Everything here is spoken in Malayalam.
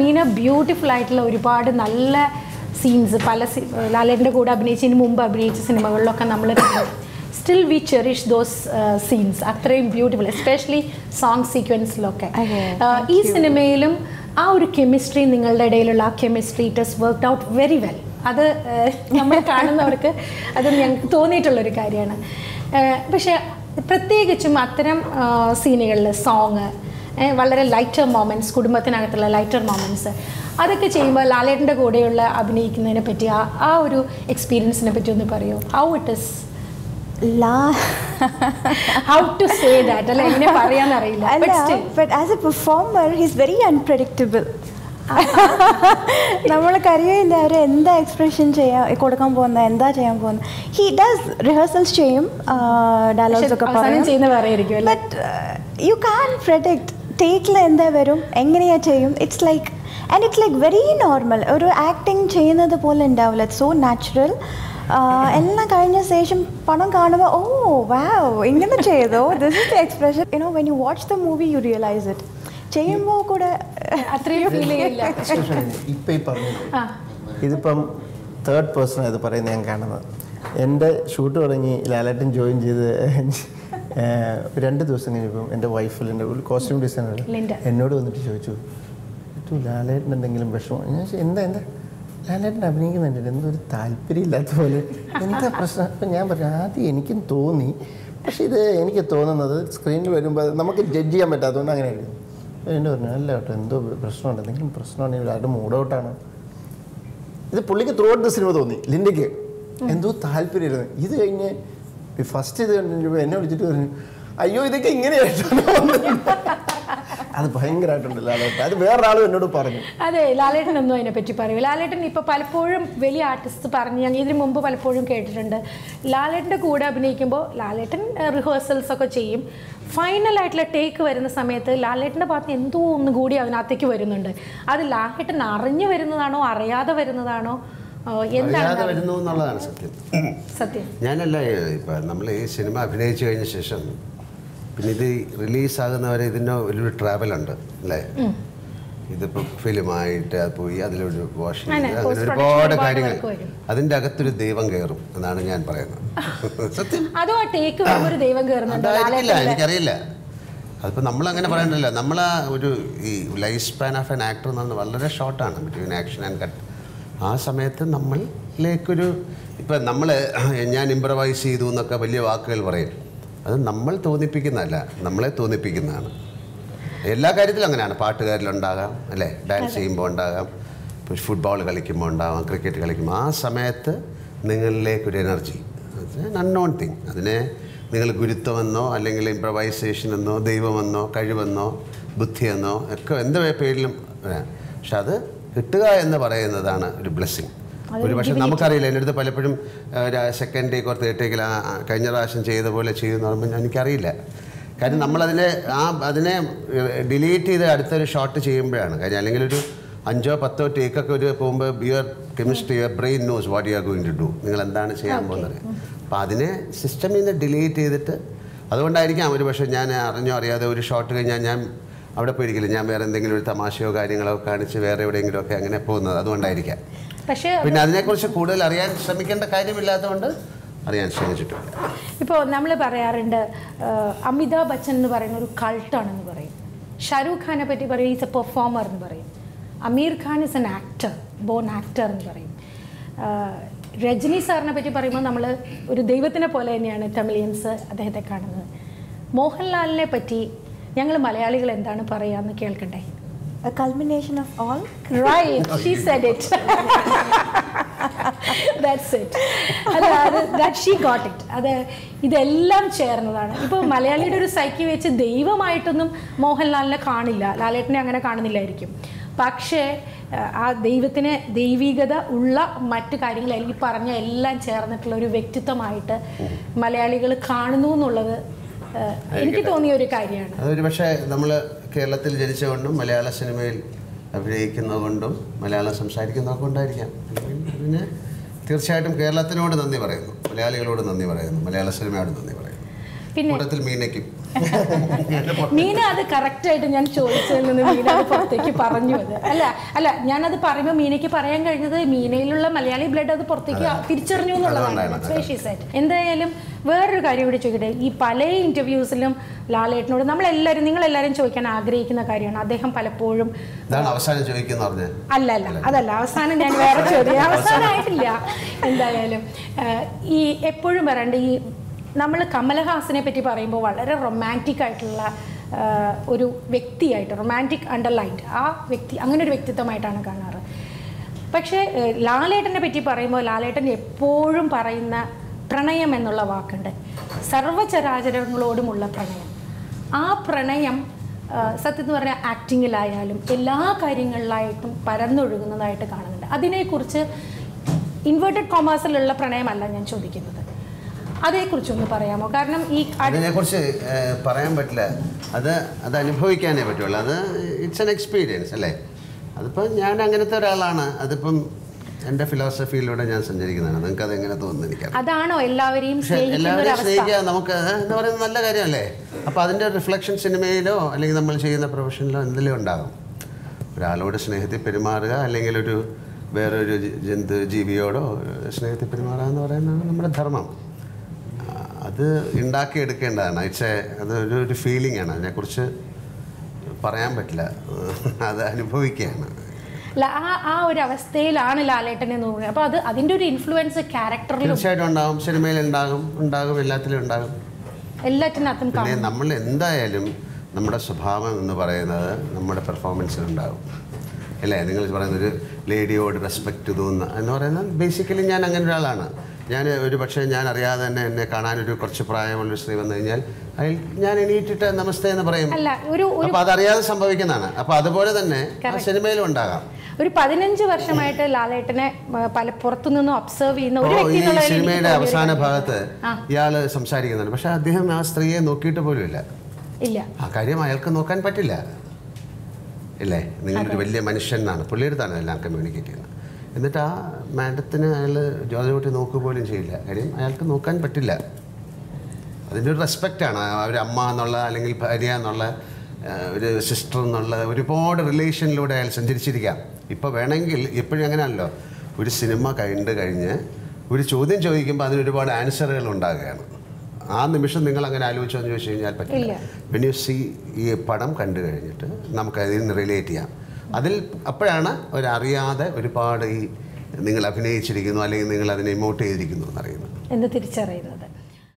മീന ബ്യൂട്ടിഫുൾ ആയിട്ടുള്ള ഒരുപാട് നല്ല സീൻസ് ലാലേട്ടൻ്റെ കൂടെ അഭിനയിച്ചതിന് മുമ്പ് അഭിനയിച്ച സിനിമകളിലൊക്കെ നമ്മൾ still we cherish those scenes. അത്രയും ബ്യൂട്ടിഫുൾ, എസ്പെഷ്യലി സോങ് സീക്വൻസിലൊക്കെ. ഈ സിനിമയിലും ആ ഒരു കെമിസ്ട്രി, നിങ്ങളുടെ ഇടയിലുള്ള ആ chemistry it has worked out very well. അത് നമ്മൾ കാണുന്നവർക്ക് അത് ഞങ്ങൾക്ക് തോന്നിയിട്ടുള്ളൊരു കാര്യമാണ്. പക്ഷേ പ്രത്യേകിച്ചും അത്തരം സീനുകളിൽ സോങ്, വളരെ ലൈറ്റർ മൊമെൻറ്റ്സ്, കുടുംബത്തിനകത്തുള്ള ലൈറ്റർ മൊമെൻറ്റ്സ്, അതൊക്കെ ചെയ്യുമ്പോൾ ലാലേട്ടൻ്റെ കൂടെയുള്ള അഭിനയിക്കുന്നതിനെ പറ്റി ആ ഒരു എക്സ്പീരിയൻസിനെ പറ്റി ഒന്ന് പറയുമോ? How it is, how to say that, അല്ല എങ്ങനെ പറയാനറിയില്ല. But as a performer he's very unpredictable. നമ്മൾക്കറിയില്ല അവർ എന്താ എക്സ്പ്രഷൻ കൊടുക്കാൻ പോകുന്നത്, എന്താ ചെയ്യാൻ പോകുന്നത്. ഹി ഡസ് റിഹേഴ്സൽസ് ചെയ്യും, ഡയലോഗ്സ് ഒക്കെ പറയും. ബട്ട് യു കാൻ പ്രെഡിക്റ്റ് ടേക്കിൽ എന്താ വരും, എങ്ങനെയാ ചെയ്യും. It's like and it's like very normal. ഒരു ആക്ടിങ് ചെയ്യുന്നത് പോലെ ഉണ്ടാവില്ല. It's so natural. എല്ലാം കഴിഞ്ഞ ശേഷം പണം കാണുമ്പോൾ ഓ വാവ് ഇങ്ങനെ ചെയ്തോ, this is the expression. You know when you watch the movie you realise it. ചെയ്യുമ്പോൾ കൂടെ അത്രയും ഫീൽ ചെയ്യില്ല. ഇപ്പം ഈ പറഞ്ഞു ഇതിപ്പം തേർഡ് പേഴ്സൺ ഇത് പറയുന്നത് ഞാൻ കാണുന്നത്. എൻ്റെ ഷൂട്ട് തുടങ്ങി ലാലേട്ടൻ ജോയിൻ ചെയ്ത് 2 ദിവസം കഴിഞ്ഞപ്പം എൻ്റെ വൈഫിൽ എൻ്റെ ഒരു കോസ്റ്റ്യൂം ഡിസൈനർ എന്നോട് വന്നിട്ട് ചോദിച്ചു, ലാലേട്ടൻ എന്തെങ്കിലും വിഷമം? ഞാൻ എന്താ ലാലേട്ടൻ അഭിനയിക്കുന്നുണ്ട്, എന്തൊരു താല്പര്യമില്ലാത്ത പോലെ, എന്താ പ്രശ്നം? അപ്പം ഞാൻ പറഞ്ഞു, ആദ്യം എനിക്കും തോന്നി, പക്ഷേ ഇത് എനിക്ക് തോന്നുന്നത് സ്ക്രീനിൽ വരുമ്പോൾ നമുക്ക് ജഡ്ജ് ചെയ്യാൻ പറ്റാത്തതുകൊണ്ട് അങ്ങനെ ആയിരുന്നു. എൻ്റെ പറഞ്ഞു അല്ല കേട്ടോ, എന്തോ പ്രശ്നമുണ്ട്, എന്തെങ്കിലും പ്രശ്നമുണ്ടെങ്കിൽ ആരുടെ മൂഡ് ഔട്ടാണ്. ഇത് പുള്ളിക്ക് ത്രൂ ഔട്ട് ദ സിനിമ തോന്നി, ലിൻഡയ്ക്ക് എന്തോ താല്പര്യമായിരുന്നു. ഇത് കഴിഞ്ഞ് ഫസ്റ്റ് ഇത് കണ്ടിട്ട് എന്നെ വിളിച്ചിട്ട് പറഞ്ഞു, അയ്യോ ഇതൊക്കെ ഇങ്ങനെയായിട്ടാണ്. അത് ഭയങ്കരമായിട്ടുണ്ട് ലാലേട്ടൻ. അത് വേറൊരാളും എന്നോട് പറഞ്ഞു. അതെ, ലാലേട്ടൻ ഒന്നും അതിനെപ്പറ്റി പറയും. ലാലേട്ടൻ ഇപ്പോൾ പലപ്പോഴും വലിയ ആർട്ടിസ്റ്റ് പറഞ്ഞ് ഞാൻ ഇതിന് മുമ്പ് പലപ്പോഴും കേട്ടിട്ടുണ്ട്, ലാലേട്ടൻ്റെ കൂടെ അഭിനയിക്കുമ്പോൾ ലാലേട്ടൻ റിഹേഴ്സൽസ് ഒക്കെ ചെയ്യും. ഫൈനലായിട്ടുള്ള ടേക്ക് വരുന്ന സമയത്ത് ലാലേട്ടൻ്റെ ഭാഗത്ത് എന്തോ ഒന്ന് കൂടി അതിനകത്തേക്ക് വരുന്നുണ്ട്. അത് ലാലേട്ടൻ അറിഞ്ഞു വരുന്നതാണോ അറിയാതെ വരുന്നതാണോ വരുന്നു എന്നുള്ളതാണ് സത്യം. ഞാനല്ല, ഇപ്പം നമ്മൾ ഈ സിനിമ അഭിനയിച്ചു കഴിഞ്ഞ ശേഷം പിന്നെ ഇത് റിലീസാകുന്നവരെ ഇതിന് വലിയൊരു ട്രാവലുണ്ട് അല്ലേ. ഇതിപ്പോൾ ഫിലിമായിട്ട് അത് പോയി അതിലൊരു വാഷിംഗ്, അങ്ങനെ ഒരുപാട് കാര്യങ്ങൾ. അതിൻ്റെ അകത്തൊരു ദൈവം കയറും എന്നാണ് ഞാൻ പറയുന്നത്. സത്യം അതായിരിക്കില്ല, എനിക്കറിയില്ല. അതിപ്പോൾ നമ്മളങ്ങനെ പറയണ്ടല്ലോ. നമ്മളാ ഒരു ഈ life span of an actor എന്ന് പറഞ്ഞാൽ വളരെ ഷോർട്ടാണ് ബിറ്റ്വീൻ ആക്ഷൻ ആൻഡ് കട്ട്. ആ സമയത്ത് നമ്മളിലേക്കൊരു ഇപ്പം ഞാൻ ഇംപ്രവൈസ് ചെയ്തു എന്നൊക്കെ വലിയ വാക്കുകൾ പറയും. അത് നമ്മൾ തോന്നിപ്പിക്കുന്നതല്ല, നമ്മളെ തോന്നിപ്പിക്കുന്നതാണ്. എല്ലാ കാര്യത്തിലും അങ്ങനെയാണ്. പാട്ടുകാരിലുണ്ടാകാം അല്ലേ, ഡാൻസ് ചെയ്യുമ്പോൾ ഉണ്ടാകാം, ഫുട്ബോൾ കളിക്കുമ്പോൾ ഉണ്ടാകാം, ക്രിക്കറ്റ് കളിക്കുമ്പോൾ. ആ സമയത്ത് നിങ്ങളിലേക്കൊരു എനർജി, അൺനോൺ തിങ്. അതിനെ നിങ്ങൾ ഗുരുത്വമെന്നോ അല്ലെങ്കിൽ ഇംപ്രവൈസേഷൻ എന്നോ ദൈവമെന്നോ കഴിവെന്നോ ബുദ്ധിയെന്നോ ഒക്കെ എന്ത് പേരിലും. പക്ഷെ അത് കിട്ടുക എന്ന് പറയുന്നതാണ് ഒരു ബ്ലെസ്സിങ്. ഒരു പക്ഷേ നമുക്കറിയില്ല. എൻ്റെ അടുത്ത് പലപ്പോഴും സെക്കൻഡ് ടേക്ക് ഓർ തേർഡ് ടേക്കിൽ കഴിഞ്ഞ പ്രാവശ്യം ചെയ്ത പോലെ ചെയ്യുമെന്ന് പറയുമ്പോൾ എനിക്കറിയില്ല. കാര്യം നമ്മളതിനെ അതിനെ ഡിലീറ്റ് ചെയ്ത് അടുത്തൊരു ഷോട്ട് ചെയ്യുമ്പോഴാണ് കാര്യം. അല്ലെങ്കിൽ ഒരു 5 or 10 ടേക്കൊക്കെ ഒരു പോകുമ്പോൾ your chemistry, your brain knows what you are going to do, നിങ്ങൾ എന്താണ് ചെയ്യാൻ പോകുന്നത്. അപ്പോൾ അതിനെ സിസ്റ്റമിൽ നിന്ന് ഡിലീറ്റ് ചെയ്തിട്ട്, അതുകൊണ്ടായിരിക്കാം ഒരു പക്ഷേ ഞാൻ അറിഞ്ഞോ അറിയാതെ ഒരു ഷോട്ട് കഴിഞ്ഞാൽ ഞാൻ അവിടെ പോയിരിക്കില്ല, ഞാൻ വേറെ എന്തെങ്കിലും ഒരു തമാശയോ കാര്യങ്ങളോ കാണിച്ച് വേറെ എവിടെയെങ്കിലുമൊക്കെ അങ്ങനെ പോകുന്നത്. അതുകൊണ്ടായിരിക്കാം. പക്ഷേ പിന്നെ അതിനെക്കുറിച്ച് കൂടുതൽ അറിയാൻ ശ്രമിക്കേണ്ട കാര്യമില്ലാത്തതുകൊണ്ട് അറിയാൻ ശ്രമിച്ചിട്ടുണ്ട്. ഇപ്പോൾ നമ്മൾ പറയാറുണ്ട് അമിതാഭ് ബച്ചൻ എന്ന് പറയുന്ന ഒരു കൾട്ടാണെന്ന് പറയും. ഷാരൂഖ് ഖാനെ പറ്റി പറയും ഈസ് എ പെർഫോമർ എന്ന് പറയും. Aamir Khan is an actor, born actor എന്ന് പറയും. രജനി സാറിനെ പറ്റി പറയുമ്പോൾ നമ്മൾ ഒരു ദൈവത്തിനെ പോലെ തന്നെയാണ് തമിഴിയൻസ് അദ്ദേഹത്തെ കാണുന്നത്. മോഹൻലാലിനെ പറ്റി ഞങ്ങൾ മലയാളികൾ എന്താണ് പറയാന്ന് കേൾക്കണ്ടേ? A culmination of all. Right, she said it. That's it. That she got it. അത് ഇതെല്ലാം ചേർന്നതാണ്. ഇപ്പോൾ മലയാളിയുടെ ഒരു സൈക്കി വെച്ച് ദൈവമായിട്ടൊന്നും മോഹൻലാലിനെ കാണില്ല, ലാലേട്ടനെ അങ്ങനെ കാണുന്നില്ലായിരിക്കും. പക്ഷേ ആ ദൈവത്തിന് ദൈവികത ഉള്ള മറ്റു കാര്യങ്ങൾ ഈ പറഞ്ഞ എല്ലാം ചേർന്നിട്ടുള്ള ഒരു വ്യക്തിത്വമായിട്ട് മലയാളികൾ കാണുന്നു എന്നുള്ളത് എനിക്ക് തോന്നിയ ഒരു കാര്യമാണ്. അതൊരു പക്ഷേ നമ്മൾ കേരളത്തിൽ ജനിച്ചുകൊണ്ടും മലയാള സിനിമയിൽ അഭിനയിക്കുന്നതുകൊണ്ടും മലയാളം സംസാരിക്കുന്നതുകൊണ്ടായിരിക്കാം. പിന്നെ തീർച്ചയായിട്ടും കേരളത്തിനോട് നന്ദി പറയുന്നു, മലയാളികളോട് നന്ദി പറയുന്നു, മലയാള സിനിമയോട് നന്ദി പറയുന്നു, കൂട്ടത്തിൽ മീനയ്ക്കും. മീന അത് കറക്റ്റായിട്ട് ഞാൻ ചോദിച്ചതിൽ നിന്ന് മീന അത് പുറത്തേക്ക് പറഞ്ഞു. അത് അല്ല ഞാനത് പറയുമ്പോൾ മീനയ്ക്ക് പറയാൻ കഴിഞ്ഞത് മീനയിലുള്ള മലയാളി ബ്ലഡ് അത് പുറത്തേക്ക് തിരിച്ചറിഞ്ഞു എന്നുള്ളതാണ്. എന്തായാലും വേറൊരു കാര്യം കൂടി ചോദിക്കട്ടെ, ഈ പല ഇന്റർവ്യൂസിലും ലാലേട്ടനോട് നിങ്ങളെല്ലാവരും ചോദിക്കാൻ ആഗ്രഹിക്കുന്ന കാര്യമാണ്. അദ്ദേഹം പലപ്പോഴും അതല്ല അവസാനം ഞാൻ വേറെ ചോദ്യം അവസാനമായിട്ടില്ല. എന്തായാലും ഈ എപ്പോഴും പറയണ്ട, ഈ നമ്മൾ കമലഹാസനെ പറ്റി പറയുമ്പോൾ വളരെ റൊമാൻറ്റിക് ആയിട്ടുള്ള ഒരു വ്യക്തിയായിട്ട്, റൊമാൻറ്റിക് അണ്ടർലൈൻഡ് ആ വ്യക്തി, അങ്ങനെ ഒരു വ്യക്തിത്വമായിട്ടാണ് കാണാറ്. പക്ഷേ ലാലേട്ടനെ പറ്റി പറയുമ്പോൾ ലാലേട്ടൻ എപ്പോഴും പറയുന്ന പ്രണയം എന്നുള്ള വാക്കുണ്ട്, സർവ്വചരാചരങ്ങളോടുമുള്ള പ്രണയം. ആ പ്രണയം സത്യത്തിൽ പറഞ്ഞാൽ ആക്ടിങ്ങിലായാലും എല്ലാ കാര്യങ്ങളിലായിട്ടും പരന്നൊഴുകുന്നതായിട്ട് കാണുന്നുണ്ട്. അതിനെക്കുറിച്ച് ഇൻവേർട്ടഡ് കോമേഴ്സിലുള്ള പ്രണയമല്ല ഞാൻ ചോദിക്കുന്നത്, അതേക്കുറിച്ചൊന്ന് പറയാമോ? കാരണം ഈ അതിനെക്കുറിച്ച് പറയാൻ പറ്റില്ല, അത് അനുഭവിക്കാനേ പറ്റുള്ളൂ. അത് ഇറ്റ്സ് എൻ എക്സ്പീരിയൻസ് അല്ലേ. അതിപ്പോൾ ഞാൻ അങ്ങനത്തെ ഒരാളാണ്, അതിപ്പം എൻ്റെ ഫിലോസഫിയിലൂടെ ഞാൻ സഞ്ചരിക്കുന്നതാണ്. നിങ്ങൾക്ക് അതെങ്ങനെ തോന്നുന്നു? എനിക്ക് അതാണോ എല്ലാവരെയും സ്നേഹിക്കുക നമുക്ക് എന്ന് പറയുന്നത് നല്ല കാര്യമല്ലേ. അപ്പോൾ അതിൻ്റെ റിഫ്ലക്ഷൻ സിനിമയിലോ അല്ലെങ്കിൽ നമ്മൾ ചെയ്യുന്ന പ്രൊഫഷനിലോ എന്തെങ്കിലും ഉണ്ടാകും. ഒരാളോട് സ്നേഹത്തിൽ പെരുമാറുക അല്ലെങ്കിൽ വേറൊരു ജീവിയോടോ സ്നേഹത്തിൽ പെരുമാറുക എന്ന് പറയുന്നതാണ് നമ്മുടെ ധർമ്മം. അത് ഉണ്ടാക്കിയെടുക്കേണ്ടതാണ്. അതൊരു ഫീലിംഗ് ആണ്, അതിനെക്കുറിച്ച് പറയാൻ പറ്റില്ല, അത് അനുഭവിക്കുകയാണ്. ആ ഒരു അവസ്ഥയിലാണ് ലാലേട്ടൻ എന്ന് പറയുന്നത്. അപ്പോൾ അതിൻ്റെ ഒരു ഇൻഫ്ലുവൻസ് ക്യാരക്ടറിൽ തീർച്ചയായിട്ടും ഉണ്ടാകും, സിനിമയിൽ ഉണ്ടാകും, എല്ലാത്തിലും ഉണ്ടാകും, എല്ലാറ്റിനകത്തും. പിന്നെ നമ്മൾ എന്തായാലും നമ്മുടെ സ്വഭാവം എന്ന് പറയുന്നത് നമ്മുടെ പെർഫോമൻസിലുണ്ടാകും അല്ലേ. നിങ്ങൾ പറയുന്നൊരു ലേഡിയോട് റെസ്പെക്റ്റ് തോന്നുക എന്ന് പറയുന്നത് ബേസിക്കലി ഞാൻ അങ്ങനെ ഒരാളാണ്. പക്ഷേ ഞാൻ അറിയാതെ തന്നെ എന്നെ കാണാനൊരു കുറച്ച് പ്രായമുള്ളൊരു സ്ത്രീ വന്നു കഴിഞ്ഞാൽ ഞാൻ എണീറ്റിട്ട് നമസ്തേ എന്ന് പറയും. അപ്പോൾ അതറിയാതെ സംഭവിക്കുന്നതാണ്. അപ്പോൾ അതുപോലെ തന്നെ സിനിമയിലും ഉണ്ടാകാം. ഒരു 15 വർഷമായിട്ട് ലാലേട്ടനെ പുറത്തുനിന്ന് ഒബ്സർവ് ചെയ്യുന്ന ഒരു വ്യക്തി ഈ സിനിമയുടെ അവസാന ഭാഗത്ത് ഇയാൾ സംസാരിക്കുന്നുണ്ട്, പക്ഷെ അദ്ദേഹം ആ സ്ത്രീയെ നോക്കിയിട്ട് പോലും ഇല്ല. ആ കാര്യം അയാൾക്ക് നോക്കാൻ പറ്റില്ല ഇല്ലേ. നിങ്ങളൊരു വലിയ മനുഷ്യൻ എന്നാണ് പുള്ളിയെടുത്താണ് എല്ലാം കമ്മ്യൂണിക്കേറ്റ് ചെയ്യുന്നത്. എന്നിട്ട് ആ മാഡത്തിന് അയാൾ ജോലി നോക്കുക പോലും ചെയ്യില്ല. കാര്യം അയാൾക്ക് നോക്കാൻ പറ്റില്ല. അതിൻ്റെ ഒരു റെസ്പെക്റ്റാണ്. ഒരു അമ്മ എന്നുള്ള അല്ലെങ്കിൽ ഭാര്യ എന്നുള്ള ഒരു സിസ്റ്റർ എന്നുള്ള ഒരുപാട് റിലേഷനിലൂടെ അയാൾ സഞ്ചരിച്ചിരിക്കാം. ഇപ്പോൾ വേണമെങ്കിൽ എപ്പോഴും അങ്ങനെയാണല്ലോ, ഒരു സിനിമ കഴിഞ്ഞ് ഒരു ചോദ്യം ചോദിക്കുമ്പോൾ അതിന് ഒരുപാട് ആൻസറുകൾ ഉണ്ടാകുകയാണ്. ആ നിമിഷം നിങ്ങൾ അങ്ങനെ ആലോചിച്ചോന്ന് ചോദിച്ചു കഴിഞ്ഞാൽ പറ്റില്ല. വെൻ യു സീ ഈ പടം കണ്ടു കഴിഞ്ഞിട്ട് നമുക്കതിൽ നിന്ന് റിലേറ്റ് ചെയ്യാം. അപ്പോഴാണ് ഒരറിയാതെ ഒരുപാട് നിങ്ങൾ അഭിനയിച്ചിരിക്കുന്നു അല്ലെങ്കിൽ നിങ്ങൾ അതിനെ ഇമോട്ട് ചെയ്തിരിക്കുന്നു എന്നറിയുന്നത്, എന്ന് തിരിച്ചറിയുന്നത്.